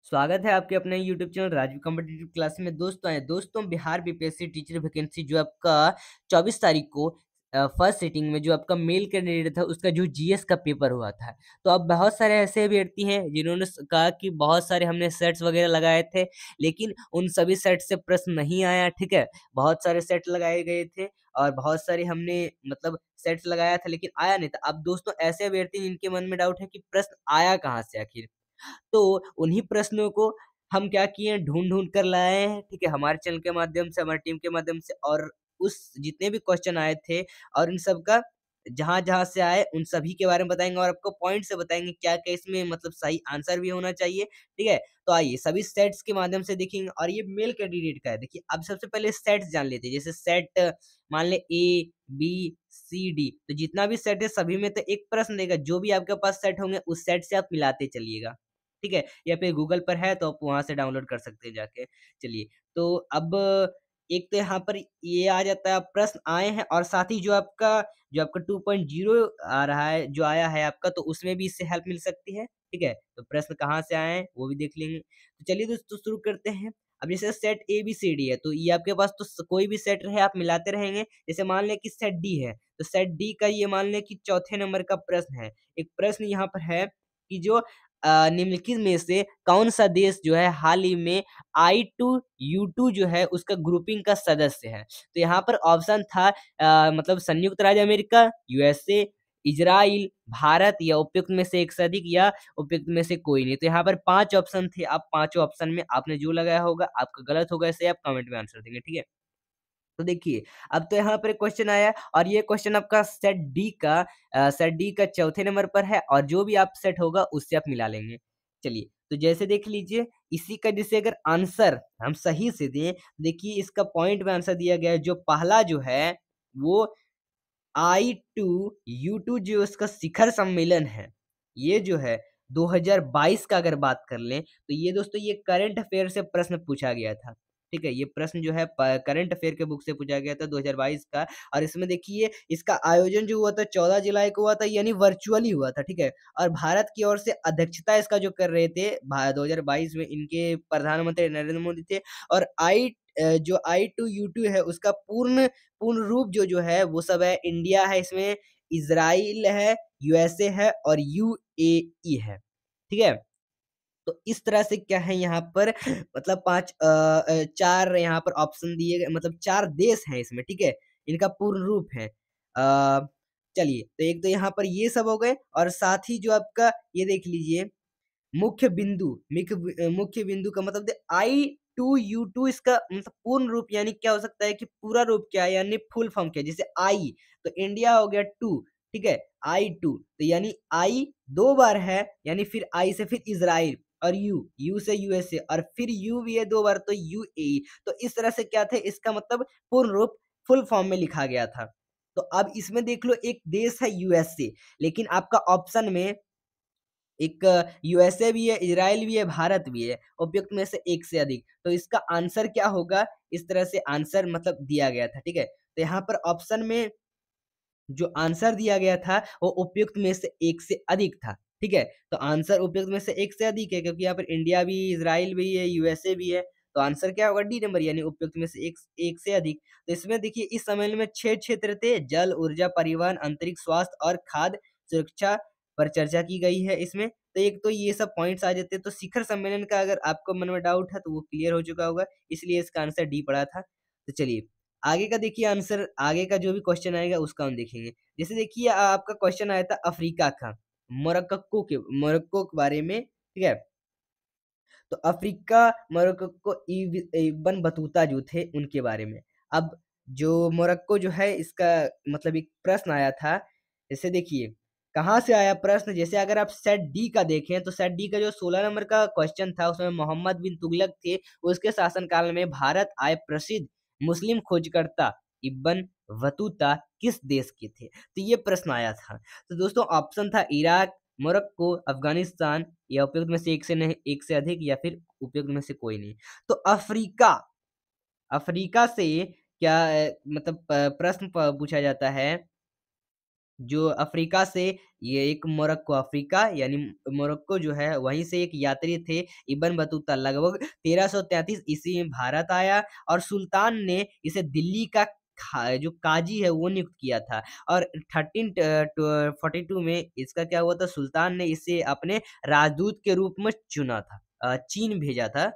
स्वागत है आपके अपने YouTube channel Rajveer competitive class में। दोस्तों बिहार बीपीएससी टीचर वैकेंसी जो आपका 24 तारीख को फर्स्ट सिटिंग में जो आपका मेल कैंडिडेट था उसका जो जीएस का पेपर हुआ था। तो अब बहुत सारे ऐसे अभ्यर्थी हैं जिन्होंने कहा कि बहुत सारे हमने सेट्स वगैरह लगाए थे, लेकिन उन सभी सेट से प्रश्न नहीं आया। ठीक है, बहुत सारे सेट लगाए गए थे और बहुत सारे हमने मतलब सेट्स लगाया था लेकिन आया नहीं था। अब दोस्तों ऐसे अभ्यर्थी जिनके मन में डाउट है कि प्रश्न आया कहाँ से आखिर, तो उन्हीं प्रश्नों को हम क्या किए हैं, ढूँढ-ढूँढ कर लाए हैं, ठीक है? हमारे चैनल के माध्यम से, हमारी टीम के माध्यम से, और उस जितने भी क्वेश्चन आए थे और इन सब का जहाँ-जहाँ से आए उन सभी के बारे में बताएँगे और आपको पॉइंट से बताएँगे क्या-क्या इसमें मतलब सही आंसर भी होना चाहिए, ठीक है? तो आइए सभी सेट्स के माध्यम से देखेंगे और ये मेल कैंडिडेट का है। देखिए अब सबसे पहले सेट्स जान लेते हैं। जैसे सेट मान लें ए, बी, सी, डी, तो जितना भी सेट है सभी में तो एक प्रश्न देगा, जो भी आपके पास सेट होंगे उस सेट से आप मिलाते चलिएगा। ठीक है? या फिर गूगल पर है तो आप वहाँ से डाउनलोड कर सकते हैं जाके। चलिए, तो अब एक तो यहाँ पर ये आ जाता है, प्रश्न आए हैं और साथ ही जो आपका 2.0 आ रहा है, जो आया है आपका, तो उसमें भी इससे हेल्प मिल सकती है। ठीक है? तो प्रश्न कहाँ से आए हैं वो भी देख लेंगे। तो चलिए दोस्तों शुरू करते हैं। अब जैसे set A, B, C, D है, तो ये आपके पास तो कोई भी सेट रहे आप मिलाते रहेंगे। जैसे मान लें कि सेट डी है, तो सेट डी का ये मान लें कि चौथे नंबर का प्रश्न है। एक प्रश्न यहाँ पर है कि जो निम्नलिखित में से कौन-सा देश जो है हाल ही में I2U2 जो है उसका ग्रुपिंग का सदस्य है? तो यहाँ पर ऑप्शन था मतलब संयुक्त राज्य अमेरिका, यूएसए, इज़राइल, भारत या उपयुक्त में से एक से अधिक या उपयुक्त में से कोई नहीं। तो यहाँ पर 5 ऑप्शन थे, आप पाँचों ऑप्शन में आपने जो लगाया होगा आपका गलत होगा, इसे आप कमेंट में आंसर देंगे, ठीक है? तो देखिए, अब तो यहाँ पर क्वेश्चन आया और ये क्वेश्चन आपका सेट डी का चौथे नंबर पर है और जो भी आप सेट होगा उससे आप मिला लेंगे। चलिए, तो जैसे देख लीजिए, इसी का जैसे अगर आंसर हम सही से दें, देखिए इसका पॉइंट में आंसर दिया गया है, जो पहला जो है वो I2U2 जो इसका शिखर सम्मेलन है, ये जो है 2022 का अगर बात कर लें, तो ये दोस्तों ये करंट अफ़ेयर से प्रश्न पूछा गया था। ठीक है? ये प्रश्न जो है प करंट अफ़ेयर के बुक से पूछा गया था 2022 का और इसमें देखिए इसका आयोजन जो हुआ था 14 जुलाई को हुआ था, यानी वर्चुअली हुआ था, ठीक है? और भारत की ओर से अध्यक्षता इसका जो कर रहे थे 2022 में इनके प्रधानमंत्री नरेंद्र मोदी थे और जो I2U2 है उसका पूर्ण पूर्ण रूप जो है वो सब है, इंडिया है इसमें, इज़राइल है, यूएसए है और यूएई है। ठीक है? तो इस तरह से क्या है यहाँ पर मतलब 4 यहाँ पर ऑप्शन दिए गए, मतलब 4 देश हैं इसमें, ठीक है? इनका पूर्ण रूप है। चलिए, तो एक तो यहाँ पर ये सब हो गए और साथ ही जो आपका ये देख लीजिए मुख्य बिंदु का मतलब I2U2 इसका मतलब पूर्ण रूप यानी क्या हो सकता है कि पूरा रूप क्या है, यानी फुल फॉर्म क्या है? जैसे आई तो इंडिया हो गया 2, ठीक है? I2 तो यानी आई 2 बार है, यानी फिर आई से फिर इज़राइल और यू से यूएसए और फिर यू भी है 2 बार तो यूएई। तो इस तरह से क्या थे, इसका मतलब पूर्ण रूप फुल फॉर्म में लिखा गया था। तो अब इसमें देख लो, एक देश है यूएसए, लेकिन आपका ऑप्शन में एक यूएसए भी है, इज़राइल भी है, भारत भी है, उपयुक्त में से एक से अधिक। तो इसका आंसर क्या होगा? इस तरह से आंसर मतलब दिया गया था, ठीक है? तो यहाँ पर ऑप्शन में जो आंसर दिया गया था, वो उपयुक्त में से एक से अधिक था, ठीक है? तो आंसर उपयुक्त में से एक से अधिक है क्योंकि यहाँ पर इंडिया भी, इज़राइल भी है, यूएसए भी है, तो आंसर क्या होगा? डी नंबर, यानी उपयुक्त में से एक से अधिक। तो इसमें देखिए इस सम्मेलन में 6 क्षेत्र थे, जल, ऊर्जा, परिवहन, अंतरिक्ष, स्वास्थ्य और खाद्य सुरक्षा पर चर्चा की गई है इसमें। तो एक तो ये सब पॉइंट्स आ जाते हैं, तो शिखर सम्मेलन का अगर आपको मन में डाउट है तो वो क्लियर हो चुका होगा, इसलिए इसका आंसर डी पड़ा था। तो चलिए, आगे का देखिए आंसर, आगे का जो भी क्वेश्चन आएगा उसका हम देखेंगे। जैसे देखिए आपका क्वेश्चन आया था अफ्रीका का, मोरक्को के बारे में, ठीक है? तो अफ्रीका, मोरक्को, इब्न बतूता जो थे उनके बारे में। अब जो मोरक्को जो है इसका मतलब एक प्रश्न आया था, जैसे देखिए कहाँ से आया प्रश्न, जैसे अगर आप सेट डी का देखें तो सेट डी का जो 16 नंबर का क्वेश्चन था उसमें मोहम्मद बिन तुगलक थे, उसके शासनकाल में भारत आए प्रसिद्ध मुस्लिम खोजकर्ता इब्न बतूता किस देश के थे? तो ये प्रश्न आया था। तो दोस्तों ऑप्शन था इराक, मोरक्को, अफ़गानिस्तान या उपयुक्त में से एक से अधिक या फिर उपयुक्त में से कोई नहीं। तो अफ्रीका, अफ्रीका से क्या मतलब प्रश्न पूछा जाता है जो अफ्रीका से ये एक मोरक्को अफ्रीका यानी मोरक्को जो है वहीं से एक यात्री थे इब्न बतूता लगभग 1333 ईस्वी में भारत आया और सुल्तान ने इसे दिल्ली का जो काजी है वो नियुक्त किया था और 1342 में इसका क्या हुआ था सुल्तान ने इसे अपने राजदूत के रूप में चुना था चीन भेजा था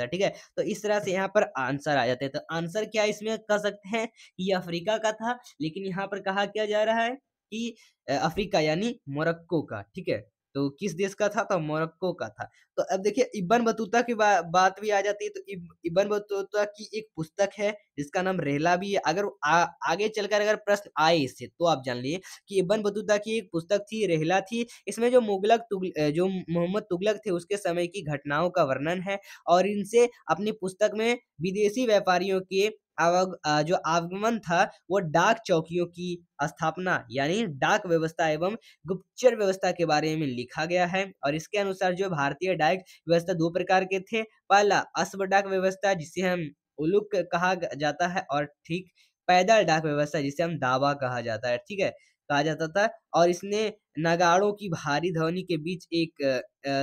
ठीक है तो इस तरह से यहाँ पर आंसर आ जाते हैं तो आंसर क्या इसमें कह सकते हैं ये अफ्रीका का था लेकिन यहाँ पर कहा क्या जा रहा है कि अफ्रीका यानी मोरक्को का, ठीक है? तो किस देश का था? तो मोरक्को का था। तो अब देखिए इब्न बतूता की बात भी आ जाती है तो इब्न बतूता की एक पुस्तक है जिसका नाम रेहला भी है। अगर आगे चलकर अगर प्रश्न आए इससे तो आप जान लीजिए कि इब्न बतूता की एक पुस्तक थी, रेहला थी। इसमें जो जो मोहम्मद तुगलक थे उसके समय की घटनाओं का वर्णन है और इनसे अपनी पुस्तक में विदेशी व्यापारियों के जो आगमन था वो डाक चौकियों की स्थापना यानी डाक व्यवस्था एवं गुप्तचर व्यवस्था के बारे में लिखा गया है और इसके अनुसार जो भारतीय डाक व्यवस्था 2 प्रकार के थे। पहला अश्व डाक व्यवस्था जिसे हम उलुक कहा जाता है और ठीक पैदल डाक व्यवस्था जिसे हम दावा कहा जाता है, ठीक है? कहा जाता था और इसने नगाड़ों की भारी ध्वनि के बीच एक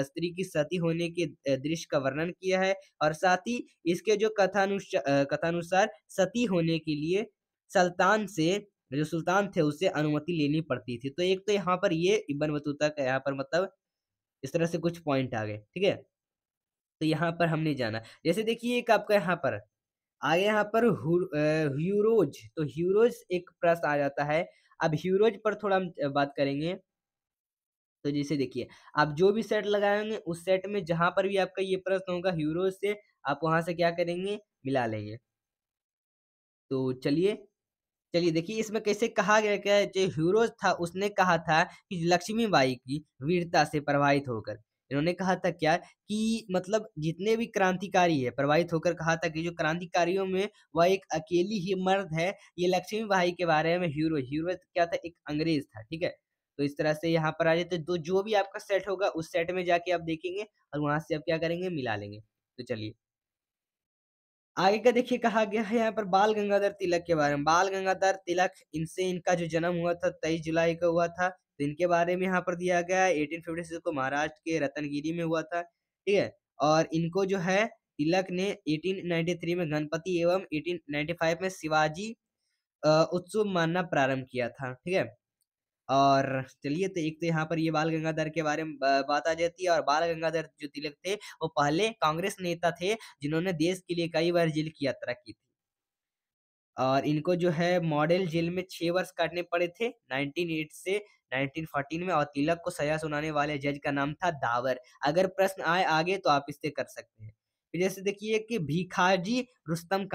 स्त्री की सती होने के दृश्य का वर्णन किया है और साथ ही इसके जो कथानुसार सती होने के लिए सुल्तान से जो सुल्तान थे उससे अनुमति लेनी पड़ती थी। तो एक तो यहाँ पर ये इब्न बतूता का यहाँ पर मतलब इस तरह से कुछ पॉइंट आ गए, ठीक है? तो यहाँ पर हमने जाना। जैसे देखिए एक आपका यहाँ पर आगे यहाँ पर ह्यूरोज तो ह्यूरोज एक प्रश्न आ जाता है। अब ह्यूरोज पर थोड़ा हम बात करेंगे। तो जैसे देखिए, आप जो भी सेट लगाएँगे उस सेट में जहाँ पर भी आपका ये प्रश्न होगा ह्यूरोज से आप वहाँ से क्या करेंगे? मिला लेंगे। तो चलिए देखिए इसमें कैसे कहा गया क्या जो हीरोज था उसने कहा था कि लक्ष्मीबाई की वीरता से प्रभावित होकर इन्होंने कहा था क्या कि मतलब जितने भी क्रांतिकारी है प्रभावित होकर कहा था कि जो क्रांतिकारियों में वह एक अकेली ही मर्द है ये लक्ष्मीबाई के बारे में हीरो क्या था एक अंग्रेज था ठीक है तो इस तरह से यहाँ पर आ जाते तो जो भी आपका सेट होगा उस सेट में जाके आप देखेंगे और वहां से आप क्या करेंगे मिला लेंगे तो चलिए आगे का देखिए कहा गया है यहाँ पर बाल गंगाधर तिलक के बारे में। बाल गंगाधर तिलक इनसे इनका जो जन्म हुआ था 23 जुलाई को हुआ था। तो इनके बारे में यहाँ पर दिया गया है 1856 को महाराष्ट्र के रतनगिरी में हुआ था। ठीक है? और इनको जो है तिलक ने 1893 में गणपति एवं 1895 में शिवाजी उत्सव मानना प्रारंभ किया था। ठीक है? और चलिए तो एक तो यहाँ पर ये बाल गंगाधर के बारे में बात आ जाती है और बाल गंगाधर जो तिलक थे वो पहले कांग्रेस नेता थे जिन्होंने देश के लिए कई बार जेल की यात्रा की थी और इनको जो है मॉडल जेल में 6 वर्ष काटने पड़े थे 1908 से 1914 में और तिलक को सजा सुनाने वाले जज का नाम था दावर अगर प्रश्न आए आगे तो आप इससे कर सकते हैं फिर जैसे देखिए कि भिखाजी रुस्तम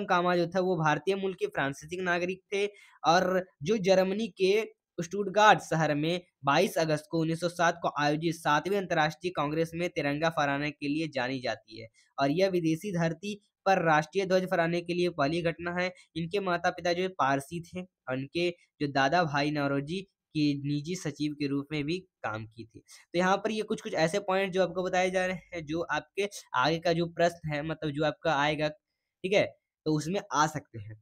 कामा जो था वो भारतीय मूल के फ्रांसीसी नागरिक थे और जो जर्मनी के स्टुटगार्ट शहर में 22 अगस्त को 1907 को आयोजित 7वीं अंतर्राष्ट्रीय कांग्रेस में तिरंगा फहराने के लिए जानी जाती है और यह विदेशी धरती पर राष्ट्रीय ध्वज फहराने के लिए पहली घटना है। इनके माता-पिता जो है पारसी थे और इनके जो दादा भाई नौरोजी की निजी सचिव के रूप में भी काम की थी। तो यहाँ पर ये कुछ-कुछ ऐसे पॉइंट जो आपको बताए जा रहे हैं जो आपके आगे का जो प्रश्न है मतलब जो आपका आएगा, ठीक है? तो उसमें आ सकते हैं।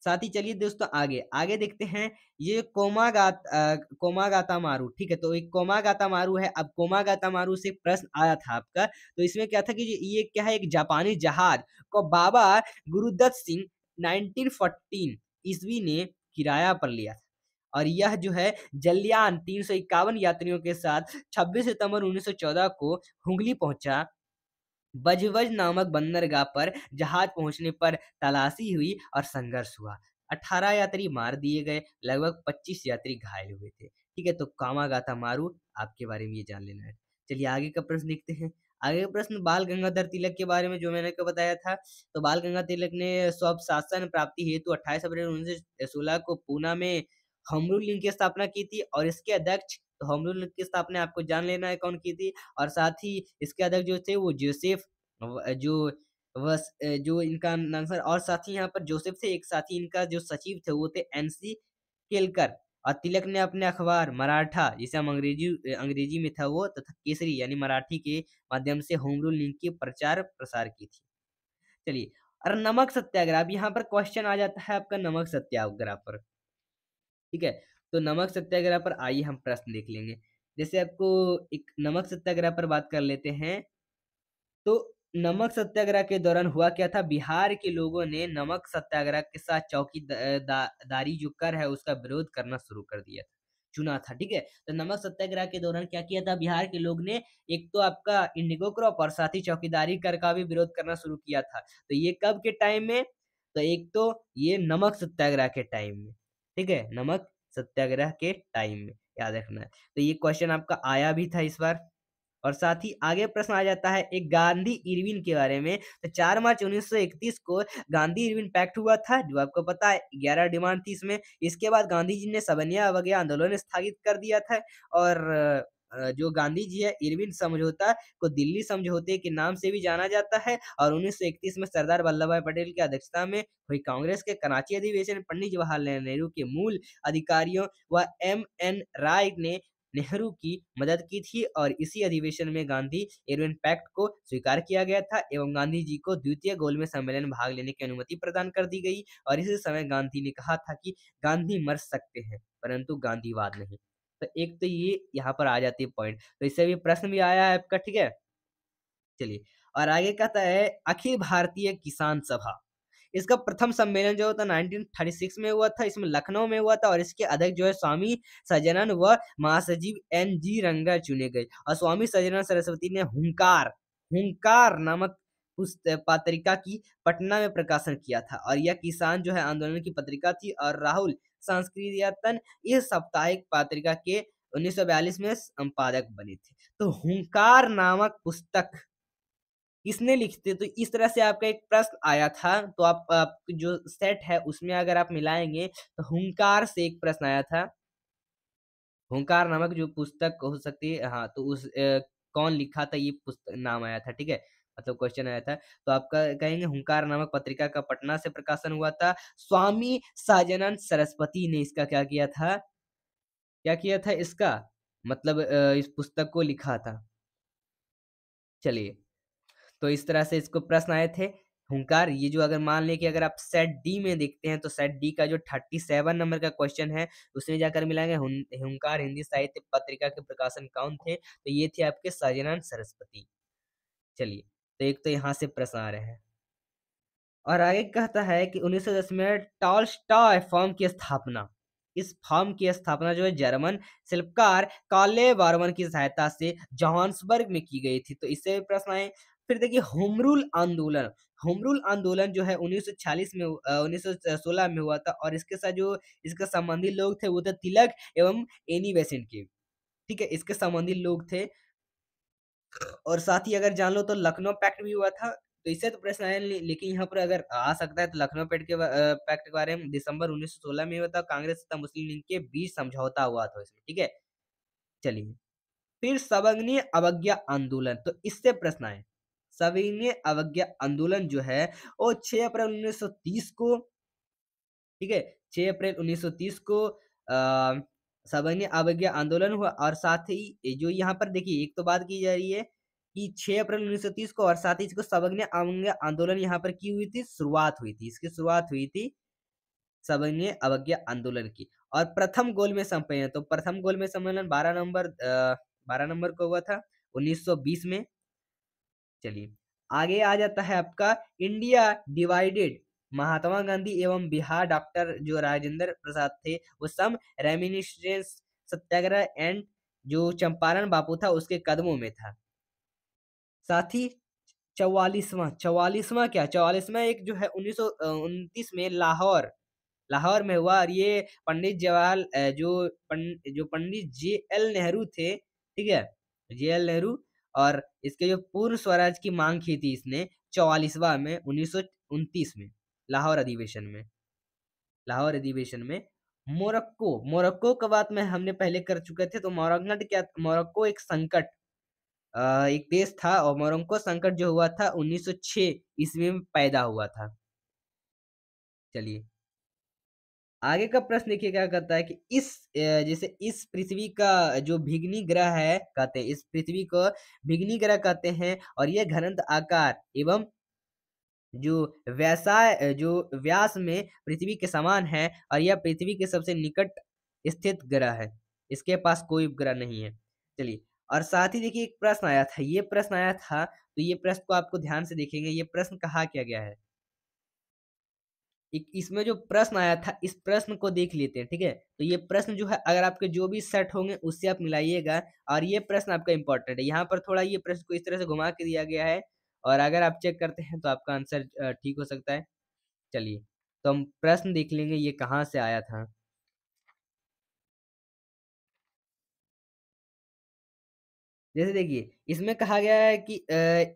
साथ ही चलिए दोस्तों आगे देखते हैं ये कोमागाता मारू ठीक है तो एक कोमागाता मारू है अब कोमागाता मारू से प्रश्न आया था आपका तो इसमें क्या था कि ये क्या है एक जापानी जहाज को बाबा गुरुदत्त सिंह 1914 ईस्वी ने किराया पर लिया था और यह जो है जलयान 351 यात्रियों के साथ 26 सितंबर 1914 को हुगली पहुंचा बजवज नामक बंदरगाह पर जहाज पहुंचने पर तलाशी हुई और संघर्ष हुआ 18 यात्री मार दिए गए लगभग 25 यात्री घायल हुए थे ठीक है तो कामागाता मारू आपके बारे में ये जान लेना है चलिए आगे का प्रश्न देखते हैं आगे का प्रश्न बाल गंगाधर तिलक के बारे में जो मैंने को बताया था तो बाल गंगाधर तिलक ने स्व शासन प्राप्ति हेतु 28 अप्रैल 1916 को पूना में होम रूल लीग की स्थापना की थी और इसके अध्यक्ष तो होम रूल लीग की स्थापना आपको जान लेना है कौन की थी और साथ ही इसके अध्यक्ष जो थे वो जोसेफ जो इनका नाम सर और साथ ही यहाँ पर जोसेफ थे एक साथी इनका जो सचिव थे वो थे एनसी केलकर और तिलक ने अपने अखबार मराठा जिसे हम अंग्रेजी में था वो तथा केसरी यानी मराठी के माध्यम से होम रूल लीग की प्रचार प्रसार की थी चलिए और नमक सत्याग्रह अब यहाँ पर क्वेश्चन आ जाता है आपका नमक सत्याग्रह पर ठीक है? तो नमक सत्याग्रह पर आइए हम प्रश्न देख लेंगे। जैसे आपको एक नमक सत्याग्रह पर बात कर लेते हैं। तो नमक सत्याग्रह के दौरान हुआ क्या था, बिहार के लोगों ने नमक सत्याग्रह के साथ चौकी दारी जो कर है उसका विरोध करना शुरू कर दिया था, चुना था, ठीक है? तो नमक सत्याग्रह के दौरान क्या किया था बिहार के लोग ने, एक तो आपका इंडिगो क्रॉप और साथ ही चौकीदारी कर का भी विरोध करना शुरू किया था। तो ये कब के टाइम में? तो एक तो ये नमक सत्याग्रह के टाइम में, ठीक है? नमक सत्याग्रह के टाइम में, याद रखना है। तो ये क्वेश्चन आपका आया भी था इस बार। और साथ ही आगे प्रश्न आ जाता है एक गांधी इरविन के बारे में। तो 4 मार्च 1931 को गांधी इरविन पैक्ट हुआ था, जो आपको पता है 11 डिमांड थी इसमें। इसके बाद गांधी जी ने सविनय अवज्ञा आंदोलन स्थगित कर दिया था और जो गांधी जी है इरविन समझौता को दिल्ली समझौते के नाम से भी जाना जाता है और 1931 में सरदार वल्लभ भाई पटेल की अध्यक्षता में हुई कांग्रेस के कराची अधिवेशन में पंडित जवाहरलाल नेहरू के मूल अधिकारियों व एम.एन. राय ने नेहरू की मदद की थी और इसी अधिवेशन में गांधी इरविन पैक्ट को स्वीकार किया गया था एवं गांधी जी को द्वितीय गोलमेज सम्मेलन में भाग लेने की अनुमति प्रदान कर दी गई और इसी समय गांधी ने कहा था कि गांधी मर सकते हैं परंतु गांधीवाद नहीं। तो एक तो ये यहाँ पर आ जाती है पॉइंट, तो इससे भी प्रश्न भी आया है आपका, ठीक है? चलिए, और आगे कहता है अखिल भारतीय किसान सभा। इसका प्रथम सम्मेलन जो था 1936 में हुआ था, इसमें लखनऊ में हुआ था और इसके अध्यक्ष जो है स्वामी सज्जनन व महासचिव एन.जी. रंगा चुने गए और स्वामी सज्जनन सरस्वती ने हुंकार हुंकार नामक उस पत्रिका की पटना में प्रकाशन किया था और यह किसान जो है आंदोलन की पत्रिका थी और राहुल संस्कृतियतन इस साप्ताहिक पत्रिका के 1942 में संपादक बने थे। तो हुंकार नामक पुस्तक किसने लिखी थी? तो इस तरह से आपका एक प्रश्न आया था, तो आप जो सेट है उसमें अगर आप मिलाएँगे तो हुंकार से एक प्रश्न आया था। हुंकार नामक जो पुस्तक हो सकती है, हाँ, तो कौन लिखा था ये नाम आया था, ठीक है? मतलब क्वेश्चन आया था। तो आप क कहेंगे हुंकार नामक पत्रिका का पटना से प्रकाशन हुआ था। स्वामी सहजानंद सरस्वती ने इसका क्या किया था? क्या किया था इसका? मतलब इस पुस्तक को लिखा था। चलिए, तो इस तरह से इसको प्रश्न आए थे। हुंकार, ये जो अगर मान लें कि अगर आप सेट डी में देखते हैं तो सेट डी का जो 37 नंबर का क्वेश्चन है उसमें जाकर मिलाएंगे हुंकार हिंदी साहित्य पत्रिका के प्रकाशन कौन थे, तो ये थे आपके सहजानंद सरस्वती। चलिए, तो एक तो यहाँ से प्रश्न आ रहे हैं और आगे कहता है कि 1910 में टॉल्स्टॉय फर्म की स्थापना। इस फर्म की स्थापना जो है जर्मन शिल्पकार कार्ले बारमन की सहायता से जोहान्सबर्ग में की गई थी। तो इससे भी प्रश्न आए। फिर देखिए होम आंदोलन। होम रूल आंदोलन जो है 1946 में 1916 में हुआ था और इसके साथ जो इसके संबंधी लोग थे वो थे तिलक एवं एनी बेसेंट के। ठीक है, इसके संबंधी लोग थे और साथ ही अगर जान लो तो लखनऊ पैक्ट भी हुआ था। तो इससे तो प्रश्न आया नहीं, लेकिन यहाँ पर अगर आ सकता है तो लखनऊ पैक्ट के बारे में दिसंबर 1916 में हुआ था, कांग्रेस तथा मुस्लिम लीग के बीच समझौता हुआ था इसमें, ठीक है? चलिए, फिर सविनय अवज्ञा आंदोलन, तो इससे प्रश्न आए। सविनय अवज्ञा आंदोलन जो है वो 6 अप्रैल 1930 को, ठीक है? 6 अप्रैल 1930 को सविनय अवज्ञा आंदोलन हुआ और साथ ही जो यहाँ पर देखिए एक तो बात की जा रही है कि 6 अप्रैल 1930 को और साथ ही इसको सविनय अवज्ञा आंदोलन यहाँ पर की हुई थी, शुरुआत हुई थी। इसकी शुरुआत हुई थी सविनय अवज्ञा आंदोलन की और प्रथम गोलमेज सम्मेलन, तो प्रथम गोलमेज सम्मेलन 12 नंबर को हुआ था 1920 में। चलिए, आगे आ जाता है आपका इंडिया डिवाइडेड। महात्मा गांधी एवं बिहार डॉक्टर जो राजेंद्र प्रसाद थे वो सम रेमिनिस्ट्रेंस सत्याग्रह एंड जो चंपारण बापू था उसके कदमों में था। साथ ही 44वां क्या 44वां एक जो है 1929 में लाहौर लाहौर में हुआ और ये पंडित जो पंडित जे.एल. नेहरू थे, ठीक है? जे.एल. नेहरू और इसके जो पूर्ण स्वराज की मांग की थी इसने 44वां में 1929 में लाहौर अधिवेशन में। मोरक्को का बात में हमने पहले कर चुके थे, तो मोरक्को एक एक देश था और मोरक्को संकट जो हुआ था 1906 ईस्वी में पैदा हुआ था। चलिए, आगे का प्रश्न देखिए क्या कहता है कि जैसे इस पृथ्वी का जो भिगनी ग्रह है कहते हैं, इस पृथ्वी को भिगनी ग्रह कहते हैं और यह घनत्व आकार एवं जो जो व्यास में पृथ्वी के समान है और यह पृथ्वी के सबसे निकट स्थित ग्रह है। इसके पास कोई उपग्रह नहीं है। चलिए, और साथ ही देखिए एक प्रश्न आया था, ये प्रश्न आया था, तो ये प्रश्न को आपको ध्यान से देखेंगे, ये प्रश्न कहा क्या गया है? इसमें जो प्रश्न आया था, इस प्रश्न को देख लेते हैं, ठीक है? तो ये प्रश्न जो है, अगर आपके जो भी सेट होंगे उससे आप मिलाइएगा, और ये प्रश्न आपका इम्पोर्टेंट है। यहाँ पर थोड़ा ये प्रश्न को इस तरह से घुमा के दिया गया है, और अगर आप चेक करते हैं तो आपका आंसर ठीक हो सकता है। चलिए, तो हम प्रश्न देख लेंगे ये कहाँ से आया था। जैसे देखिए, इसमें कहा गया है कि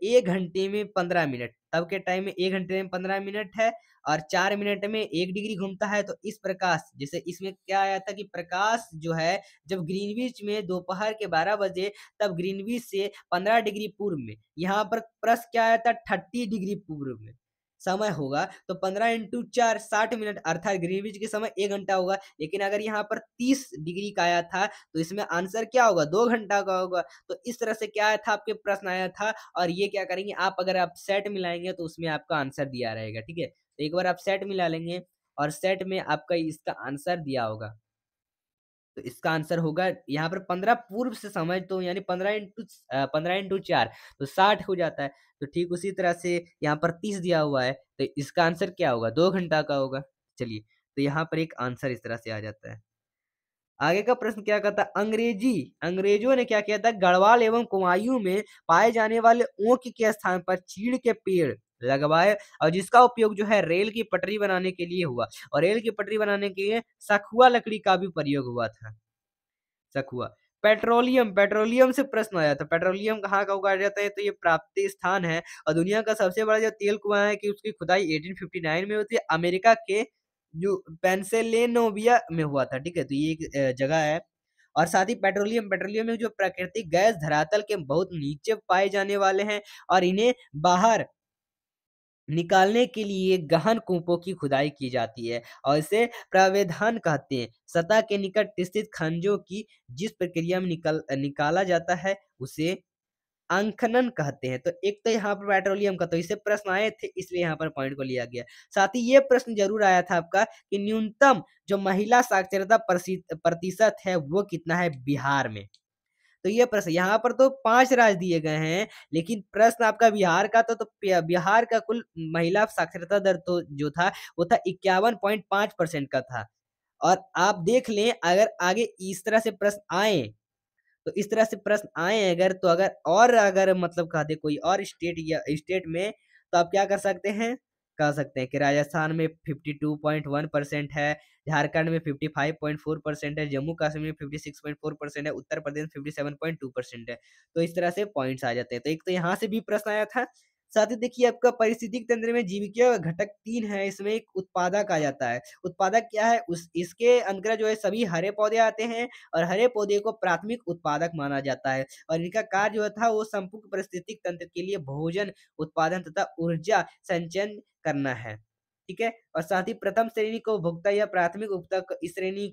1 घंटे में 15 मिनट, तब के टाइम में 1 घंटे में 15 मिनट है, और 4 मिनट में 1 डिग्री घूमता है। तो इस प्रकाश, जैसे इसमें क्या आया था कि प्रकाश जो है, जब ग्रीनविच में दोपहर के 12 बजे, तब ग्रीनविच से 15 डिग्री पूर्व में, यहाँ पर प्रश्न क्या आया था, 30 डिग्री पूर्व में समय होगा, तो 15 इंटू 4 60 मिनट, अर्थात ग्रीनविच के समय 1 घंटा होगा। लेकिन अगर यहाँ पर 30 डिग्री का आया था, तो इसमें आंसर क्या होगा, 2 घंटा का होगा। तो इस तरह से क्या आया था, आपके प्रश्न आया था, और ये क्या करेंगे आप, अगर आप सेट मिलाएँगे तो उसमें आपका आंसर दिया रहेगा, ठीक है? तो एक बार आप सेट मिला लेंगे, और सेट में आपका इसका आंसर दिया होगा। तो इसका आंसर होगा यहाँ पर 15 पूर्व से समझ तो, यानी 15 इंटू 4 तो 60 हो जाता है। तो ठीक उसी तरह से यहाँ पर 30 दिया हुआ है, तो इसका आंसर क्या होगा, 2 घंटा का होगा। चलिए, तो यहाँ पर एक आंसर इस तरह से आ जाता है। आगे का प्रश्न क्या कहता है, अंग्रेजों ने क्या किया था, गढ़वाल एवं कुमायूं में पाए जाने वाले ओक के स्थान पर चीड़ के पेड़ लगवाए, और जिसका उपयोग जो है रेल की पटरी बनाने के लिए हुआ, और रेल की पटरी बनाने के लिए सखुआ लकड़ी का भी प्रयोग हुआ था। सखुआ। पेट्रोलियम से प्रश्न आया था, पेट्रोलियम कहाँ का उगाया जाता है, तो ये प्राप्ति स्थान है, और दुनिया का सबसे बड़ा जो तेल कुआं है कि उसकी खुदाई 1859 में हुई थी, अमेरिका के जो पेंसिल्वेनिया में हुआ था, ठीक है? तो ये एक जगह है। और साथ ही पेट्रोलियम में जो प्राकृतिक गैस धरातल के बहुत नीचे पाए जाने वाले हैं, और इन्हें बाहर निकालने के लिए गहन कूपों की खुदाई की जाती है, और इसे प्रावधान कहते हैं। सतह के निकट स्थित खनिजों की जिस प्रक्रिया में निकाला जाता है उसे अंखनन कहते हैं। तो एक तो यहाँ पर पेट्रोलियम का, तो इससे प्रश्न आए थे, इसलिए यहाँ पर पॉइंट को लिया गया। साथ ही ये प्रश्न जरूर आया था आपका कि न्यूनतम जो महिला साक्षरता प्रतिशत है वो कितना है बिहार में। तो ये प्रश्न, यहाँ पर तो 5 राज्य दिए गए हैं, लेकिन प्रश्न आपका बिहार का बिहार का कुल महिला साक्षरता दर तो जो था, वो था 51.5% का था। और आप देख लें, अगर आगे इस तरह से प्रश्न आए, तो इस तरह से प्रश्न आए अगर, तो अगर मतलब कह दे कोई और स्टेट या स्टेट में, तो आप क्या कर सकते हैं, कह सकते हैं कि राजस्थान में 52.1% है, झारखंड में 55.4% है, जम्मू कश्मीर में 56.4% है, उत्तर प्रदेश 57.2% है। तो इस तरह से पॉइंट्स आ जाते हैं। तो एक तो यहाँ से भी प्रश्न आया था। साथ ही देखिए, आपका पारिस्थितिक तंत्र में जीविकीय घटक 3 है, इसमें एक उत्पादक आ जाता है। उत्पादक क्या है, उस इसके अंतर्गत जो है सभी हरे पौधे आते हैं, और हरे पौधे को प्राथमिक उत्पादक माना जाता है, और इनका कार्य जो था वो संपूर्ण पारिस्थितिक तंत्र के लिए भोजन उत्पादन तथा ऊर्जा संचयन करना है, ठीक है? और साथ ही प्रथम श्रेणी को उपभोक्ता या प्राथमिक उपभोक्ता, इस श्रेणी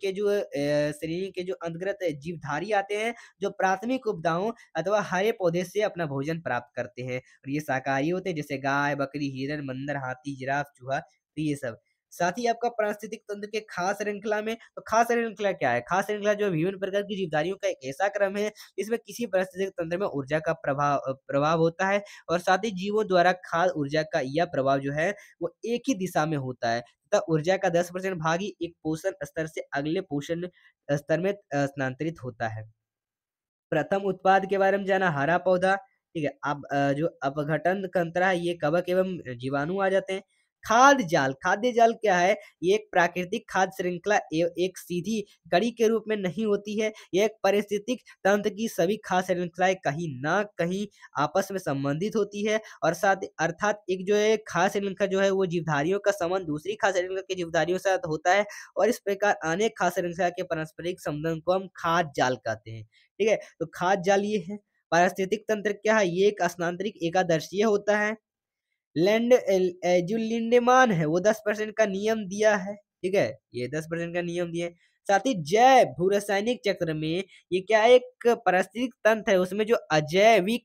के जो अंतर्गत जीवधारी आते हैं, जो प्राथमिक उपदाओं अथवा हरे पौधे से अपना भोजन प्राप्त करते हैं, और ये शाकाहारी होते हैं, जैसे गाय, बकरी, हिरन, बंदर, हाथी, जिराफ, चूहा, तो ये सब। साथ ही आपका पारिस्थितिक तंत्र के खास श्रृंखला में, तो खास श्रृंखला क्या है? खास श्रृंखला जो विभिन्न प्रकार की जीवधारियों का एक ऐसा क्रम है, इसमें किसी पारिस्थितिक तंत्र में ऊर्जा का प्रभाव होता है, और साथ ही जीवों द्वारा खाद्य ऊर्जा का यह प्रभाव जो है, वो एक ही दिशा में होता है, तथा ऊर्जा का 10% भाग ही एक पोषण स्तर से अगले पोषण स्तर में स्थानांतरित होता है। प्रथम उत्पाद के बारे में जाना, हरा पौधा, ठीक है? अब जो अपघटन तंत्र है, ये कवक एवं जीवाणु आ जाते हैं। खाद्य जाल क्या है? ये एक प्राकृतिक खाद्य श्रृंखला एक सीधी कड़ी के रूप में नहीं होती है। ये एक पारिस्थितिक तंत्र की सभी खाद्य श्रृंखलाएँ कहीं न कहीं आपस में संबंधित होती है, और साथ अर्थात एक जो है खाद्य श्रृंखला जो है, वो जीवधारियों का संबंध दूसरी खाद्य श्रृंखला के जीवधारियों के साथ होता है, और इस प्रकार अनेक खाद्य श्रृंखला के पारस्परिक संबंध को हम खाद्य जाल कहते हैं। ठीक है? तो खाद्य जाल ये है। पारिस्थितिक तंत्र क्या है? ये एक स्थानांतरित एकादर्शीय होता है। जो लिंडेमान है, वो 10% का नियम दिया है, ठीक है? ये 10% का नियम दिए हैं। साथ ही जैव भूरासायनिक चक्र में ये क्या है, एक पारिस्थितिक तंत्र है, उसमें जो अजैविक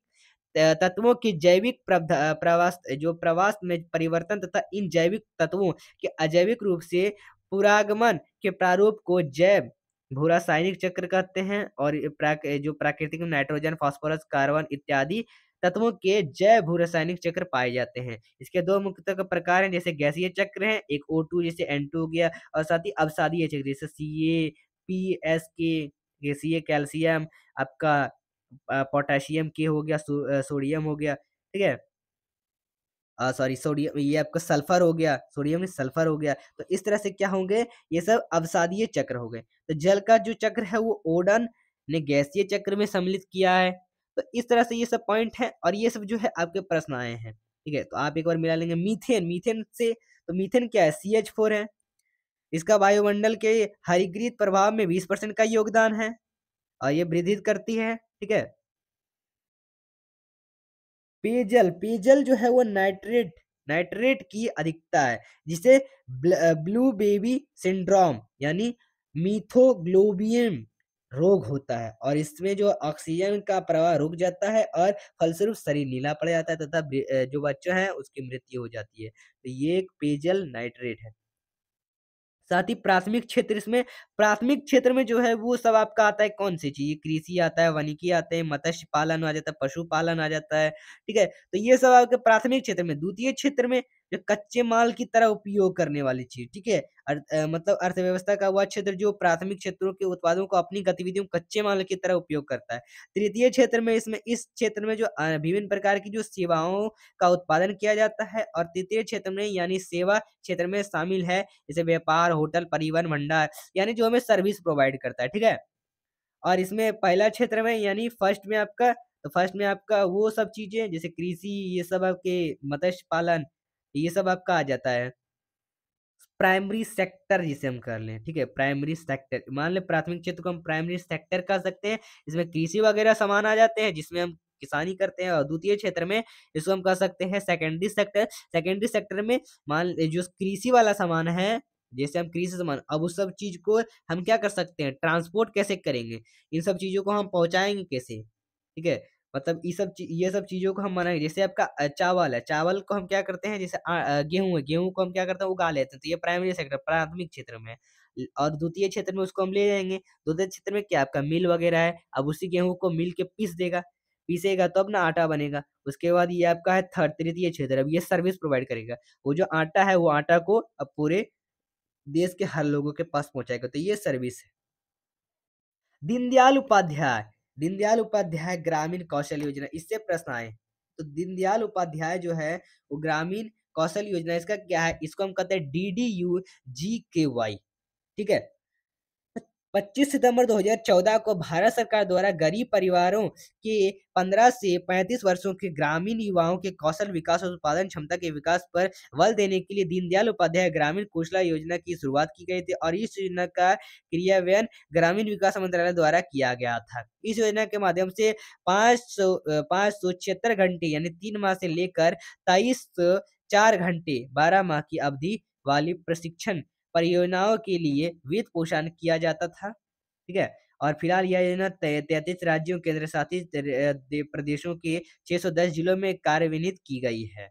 तत्वों की जैविक प्रवास में परिवर्तन, तथा इन जैविक तत्वों के अजैविक रूप से पुरागमन के प्रारूप को जैव भूरासायनिक चक्र कहते हैं और ये जो प्राकृतिक में नाइट्रोजन, फास्फोरस, कार्बन इत्यादि तत्वों के जैव भूरासायनिक चक्र पाए जाते हैं। इसके 2 मुख्यतः प्रकार हैं, जैसे गैसीय चक्र है, एक O2 जैसे N2 हो गया और साथ ही अवसादीय चक्र जैसे Ca, PSK, गैसीय कैल्शियम, आपका पोटेशियम के हो गया, सोडियम हो गया, ठीक है? सॉरी सोडियम, ये आपका सल्फर हो गया, सोडियम नहीं सल्फर हो गया। तो इस तरह से क्या होंगे, ये सब अवसादीय चक्र हो गए। तो जल का जो चक्र है वो ओडन ने गैसीय चक्र में सम्मिलित किया है। तो इस तरह से ये सब पॉइंट हैं और ये सब जो है आपके प्रश्न आए हैं। ठीक है? तो आप एक बार मिला लेंगे मीथेन, मीथेन से तो मीथेन क्या है, CH4 है। इसका वायुमंडल के हरित प्रभाव में 20% का योगदान है और ये वृद्धि करती है। ठीक है? पेयजल, पेयजल जो है वो नाइट्रेट नाइट्रेट की अधिकता है, जिसे ब्लू बेबी सिंड्रोम यानी मीथोग्लोबियम रोग होता है और इसमें जो ऑक्सीजन का प्रवाह रुक जाता है और फलस्वरूप शरीर नीला पड़ जाता है तथा जो बच्चा है उसकी मृत्यु हो जाती है। तो ये एक पेयजल नाइट्रेट है। साथ ही प्राथमिक क्षेत्र, इसमें प्राथमिक क्षेत्र में जो है वो सब आपका आता है कौन सी चीज, कृषि आता है, वानिकी आते हैं, मत्स्य पालन आ जाता है, पशुपालन आ जाता है। ठीक है? तो ये सब आपके प्राथमिक क्षेत्र में। द्वितीय क्षेत्र में जो कच्चे माल की तरह उपयोग करने वाली चीज, ठीक है, मतलब अर्थव्यवस्था का वह क्षेत्र जो प्राथमिक क्षेत्रों के उत्पादों को अपनी गतिविधियों में कच्चे माल की तरह उपयोग करता है। तृतीय क्षेत्र में, इसमें इस क्षेत्र में जो विभिन्न प्रकार की जो सेवाओं का उत्पादन किया जाता है और तृतीय क्षेत्र में यानी सेवा क्षेत्र में शामिल है, जैसे व्यापार, होटल, परिवहन, भंडार, यानी जो हमें सर्विस प्रोवाइड करता है। ठीक है? और इसमें पहला क्षेत्र में यानी फर्स्ट में आपका वो सब चीजें जैसे कृषि, ये सब आपके मत्स्य पालन, ये सब आपका आ जाता है। प्राइमरी सेक्टर जिसे हम कर लें, ठीक है, प्राइमरी सेक्टर, मान लें प्राथमिक क्षेत्र को हम प्राइमरी सेक्टर कह सकते हैं। इसमें कृषि वगैरह सामान आ जाते हैं जिसमें हम किसानी करते हैं और द्वितीय क्षेत्र में इसको हम कह सकते हैं सेकेंडरी सेक्टर। सेकेंडरी सेक्टर में मान जो कृषि वाला सामान है, जैसे हम कृषि सामान, अब उस सब चीज को हम क्या कर सकते हैं, ट्रांसपोर्ट कैसे करेंगे, इन सब चीजों को हम पहुंचाएंगे कैसे। ठीक है? मतलब ये सब चीज़ों को हम मनाएँ, जैसे आपका चावल है, चावल को हम क्या करते हैं, जैसे गेहूँ है, गेहूँ को हम क्या करते हैं, उगा लेते हैं, तो ये प्राइमरी सेक्टर प्राथमिक क्षेत्र में है। और द्वितीय क्षेत्र में उसको हम ले जाएँगे, द्वितीय क्षेत्र में क्या आपका मिल वगैरह है, अब उसी गेहूँ को मिल के पीस देगा, पीसेगा तब ना आटा बनेगा। उसके बाद ये आपका है तृतीय क्षेत्र, अब ये सर्विस प्रोवाइड करेगा। वो जो आटा है, वो आटा को अब पूरे देश के हर लोगों के पास पहुँचाएगा, तो ये सर्विस है। दीनदयाल उपाध्याय, दीनदयाल उपाध्याय ग्रामीण कौशल योजना, इससे प्रश्न आए। तो दीनदयाल उपाध्याय जो है वो ग्रामीण कौशल योजना, इसका क्या है, इसको हम कहते हैं DDU-GKY। ठीक है? 25 सितंबर 2014 को भारत सरकार द्वारा गरीब परिवारों के 15 से 35 वर्षों के ग्रामीण युवाओं के कौशल विकास और उत्पादन क्षमता के विकास पर बल देने के लिए दीनदयाल उपाध्याय ग्रामीण कौशल योजना की शुरुआत की गई थी और इस योजना का क्रियान्वयन ग्रामीण विकास मंत्रालय द्वारा किया गया था। इस योजना के माध्यम से 576 घंटे यानी 3 माह से लेकर 23 4 घंटे 12 माह की अवधि वाली प्रशिक्षण परियोजनाओं के लिए वित्त पोषण किया जाता था। ठीक है? और फिलहाल यह योजना 33 राज्यों केंद्र शासित प्रदेशों के 610 जिलों में कार्यान्वित की गई है।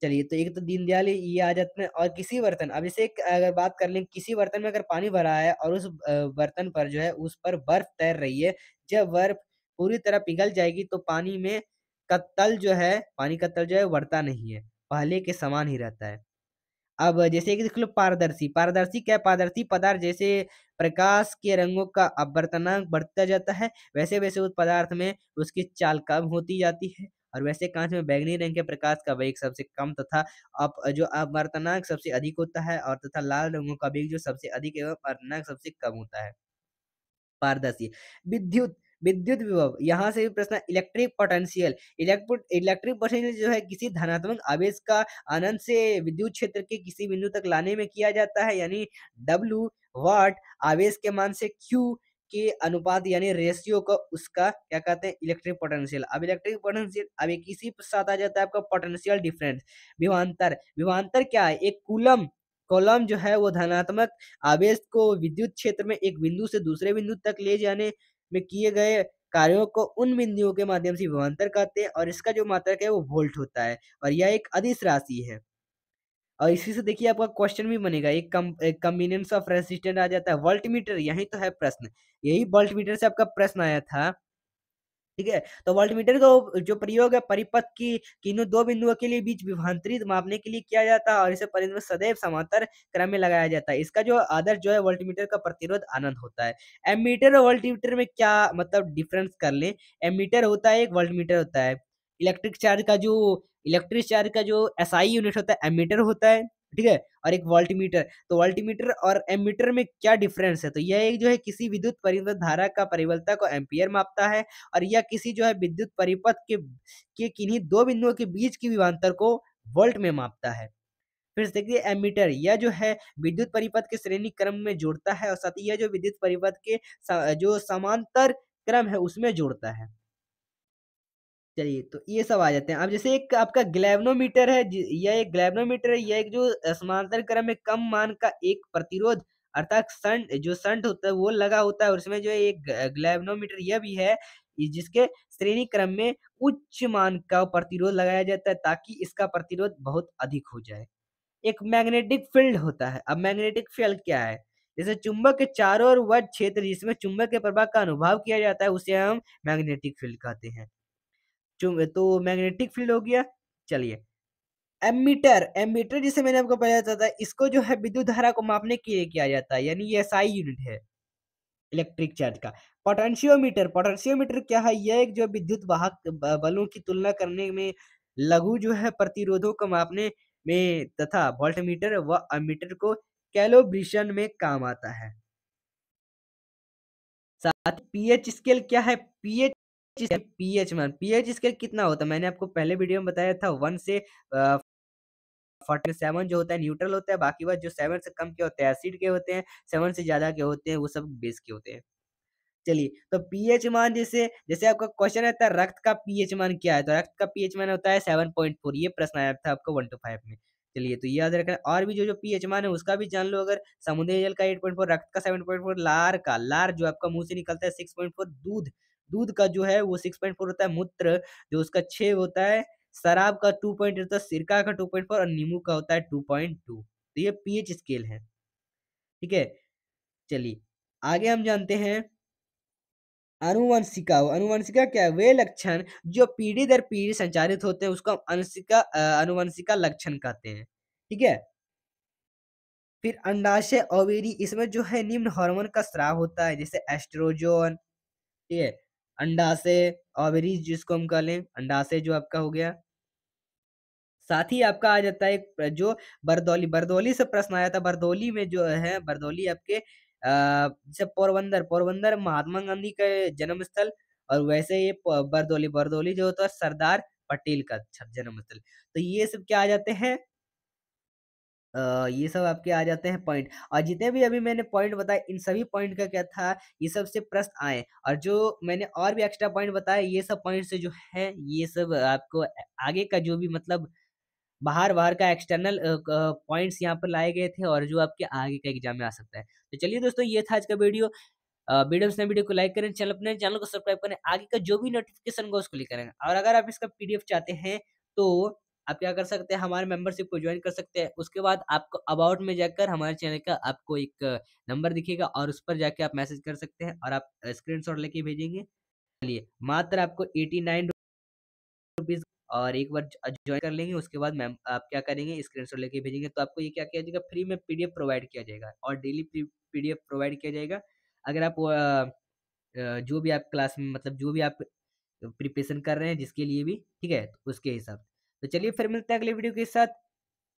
चलिए, तो एक तो दीनदयाल ये आ जाते हैं और किसी बर्तन, अब जैसे अगर बात कर लें, किसी बर्तन में अगर पानी भरा है और उस बर्तन पर जो है उस पर बर्फ तैर रही है, जब बर्फ पूरी तरह पिघल जाएगी तो पानी का तल जो है बढ़ता नहीं है, पहले के समान ही रहता है। अब जैसे कि देख लो पारदर्शी, पारदर्शी क्या है? पारदर्शी पदार्थ जैसे प्रकाश के रंगों का अपवर्तनांक बढ़ता जाता है, वैसे-वैसे उस पदार्थ में उसकी चाल कम होती जाती है और वैसे काँच में बैंगनी रंग के प्रकाश का वेग सबसे कम तथा जो अपवर्तनांक सबसे अधिक होता है और तथा लाल रंगों का वेग जो सबसे अधिक एवं अपवर्तनांक सबसे कम होता है। पारदर्शी। विद्युत, विद्युत विभव, यहाँ से भी प्रश्न है। इलेक्ट्रिक पोटेंशियल, इलेक्ट्रिक पोटेंशियल जो है किसी धनात्मक आवेश का अनंत से विद्युत क्षेत्र के किसी बिंदु तक लाने में किया जाता है, यानी W वाट आवेश के मान से Q के अनुपात यानी रेशियो को उसका क्या कहते हैं, इलेक्ट्रिक पोटेंशियल। अब इलेक्ट्रिक पोटेंशियल, अब एक इसी के साथ आ जाता है आपका पोटेंशियल डिफरेंस। विभवांतर, विभवांतर क्या है? एक कूलम, कूलम जो है वो धनात्मक आवेश को विद्युत क्षेत्र में एक बिंदु से दूसरे बिंदु तक ले जाने में किए गए कार्यों को उन बिंदुओं के माध्यम से विभवांतर कहते हैं और इसका जो मात्रक है वो वोल्ट होता है और यह एक अदिश राशि है। और इसी से देखिए आपका क्वेश्चन भी बनेगा, एक कन्वीनियंस ऑफ रेसिस्टेंट आ जाता है, वोल्टमीटर, यही तो है प्रश्न, यही वोल्टमीटर से आपका प्रश्न आया था। ठीक है, तो वोल्टमीटर का जो प्रयोग है परिपथ की किन्हीं दो बिंदुओं के लिए बीच विभवांतरित मापने के लिए किया जाता है और इसे परिपथ में सदैव समांतर क्रम में लगाया जाता है। इसका जो आदर्श जो है वोल्टमीटर का प्रतिरोध अनंत होता है। एमीटर और वोल्टमीटर में क्या मतलब डिफरेंस कर लें। एमीटर होता है, एक वोल्टमीटर होता है। इलेक्ट्रिक चार्ज का जो एसआई यूनिट होता है एमीटर होता है, ठीक है, और एक वोल्टमीटर। तो वोल्टमीटर और एमीटर में क्या डिफरेंस है, तो यह एक जो है किसी विद्युत परिपथ धारा का परिवर्तन को एम्पियर मापता है और यह किसी जो है विद्युत परिपथ के किन्हीं दो बिंदुओं के बीच की विभवांतर को वोल्ट में मापता है। फिर से देखिए एमीटर, यह जो है विद्युत परिपथ के श्रेणी क्रम में जोड़ता है और साथ ही यह जो विद्युत परिपथ के जो समांतर क्रम है उसमें जोड़ता है। चलिए, तो ये सब आ जाते हैं। अब जैसे एक आपका ग्लैव्नोमीटर है, यह एक ग्लैव्नोमीटर है, यह एक जो समांतर क्रम में कम मान का एक प्रतिरोध अर्थात शंट होता है वो लगा होता है और उसमें जो है एक ग्लैव्नोमीटर यह भी है जिसके श्रेणी क्रम में उच्च मान का प्रतिरोध लगाया जाता है ताकि इसका प्रतिरोध बहुत अधिक हो जाए। एक मैग्नेटिक फील्ड होता है। अब मैग्नेटिक फील्ड क्या है, जैसे चुंबक के चारों ओर वह क्षेत्र जिसमें चुंबक के प्रवाह का अनुभव किया जाता है उसे हम मैग्नेटिक फील्ड कहते हैं। तो मैग्नेटिक फील्ड हो गया। चलिए, एमीटर, एमीटर जिसे मैंने आपको बताया था इसको जो है विद्युत धारा को मापने के लिए किया जाता है, यानी ये एसआई यूनिट है इलेक्ट्रिक चार्ज का। पोटेंशियोमीटर, पोटेंशियोमीटर क्या है, यह एक जो विद्युत वाहक बलों की तुलना करने में लघु जो है प्रतिरोधों को मापने में तथा वोल्टमीटर व अमीटर को कैलिब्रेशन में काम आता है। साथ पीएच स्केल क्या है, पीएच मान, पीएच स्केल कितना होता है मैंने आपको पहले वीडियो में बताया था 1 से 47 जो होता है न्यूट्रल होता है, बाकी बात जो 7 से कम के होते हैं एसिड के होते हैं, 7 से ज्यादा के होते हैं वो सब बेस के होते हैं। चलिए, तो पीएच मान जैसे जैसे आपका क्वेश्चन रहता है रक्त का पीएच मान क्या है, तो रक्त का पीएच मान होता है 7.4, ये प्रश्न आया था आपको 1 to 5 में। चलिए, तो याद रखना और भी जो पीएच मान है उसका भी जान लो। अगर समुद्री जल का 8.4, रक्त का 7.4, लार जो आपका मुंह से निकलता है 6.4, दूध दूध का जो है वो 6.4 होता है, मूत्र जो उसका 6 होता है, शराब का 2 होता है, सिरका का 2.4 और नींबू का होता है 2.2। तो ये पीएच स्केल है, ठीक है। चलिए, आगे हम जानते हैं आनुवंशिका। आनुवंशिका क्या है, वे लक्षण जो पीढ़ी दर पीढ़ी संचारित होते हैं उसको हम आनुवंशिका लक्षण कहते हैं, ठीक है। फिर अंडाशय ओवेरी, इसमें जो है निम्न हार्मोन का स्राव होता है जैसे एस्ट्रोजन, ठीक है। अंडाशय ओवेरी जिसको हम कह लें, अंडाशय जो आपका हो गया। साथ ही आपका आ जाता है एक जो बरदौली, बरदौली से प्रश्न आया था। बरदौली में जो है बरदौली आपके जैसे पोरबंदर, पोरबंदर महात्मा गांधी का जन्म स्थल और वैसे ये बरदौली, बरदौली जो होता है सरदार पटेल का जन्म स्थल। तो ये सब क्या आ जाते हैं, ये सब आपके आ जाते हैं पॉइंट। और जितने भी अभी मैंने पॉइंट बताए इन सभी पॉइंट का क्या था, ये सब से प्रश्न आए और जो मैंने और भी एक्स्ट्रा पॉइंट बताए ये सब पॉइंट से जो है ये सब आपको आगे का जो भी मतलब बाहर-बाहर का एक्सटर्नल पॉइंट्स यहाँ पर लाए गए थे और जो आपके आगे के एग्जाम में आ सकता है। तो चलिए दोस्तों, ये था आज का वीडियो। वीडियो पसंद है वीडियो को लाइक करें, अपने चैनल को सब्सक्राइब करें, आगे का जो भी नोटिफिकेशन होगा उसको क्लिक करें। और अगर आप इसका पीडीएफ चाहते हैं तो आप क्या कर सकते हैं, हमारे मेंबरशिप को ज्वाइन कर सकते हैं। उसके बाद आपको अबाउट में जाकर हमारे चैनल का आपको एक नंबर दिखेगा और उस पर जाके आप मैसेज कर सकते हैं और आप स्क्रीनशॉट लेके भेजेंगे। चलिए, मात्र आपको 89 रुपीज़ और एक बार जॉइन कर लेंगे उसके बाद मैम आप क्या करेंगे स्क्रीनशॉट लेके भेजेंगे तो आपको ये क्या किया जाएगा, फ्री में पीडीएफ प्रोवाइड किया जाएगा और डेली पीडीएफ प्रोवाइड किया जाएगा। अगर आप जो भी आप क्लास में मतलब जो भी आप प्रिपरेशन कर रहे हैं जिसके लिए भी, ठीक है, तो उसके हिसाब से। तो चलिए फिर मिलते हैं अगले वीडियो के साथ।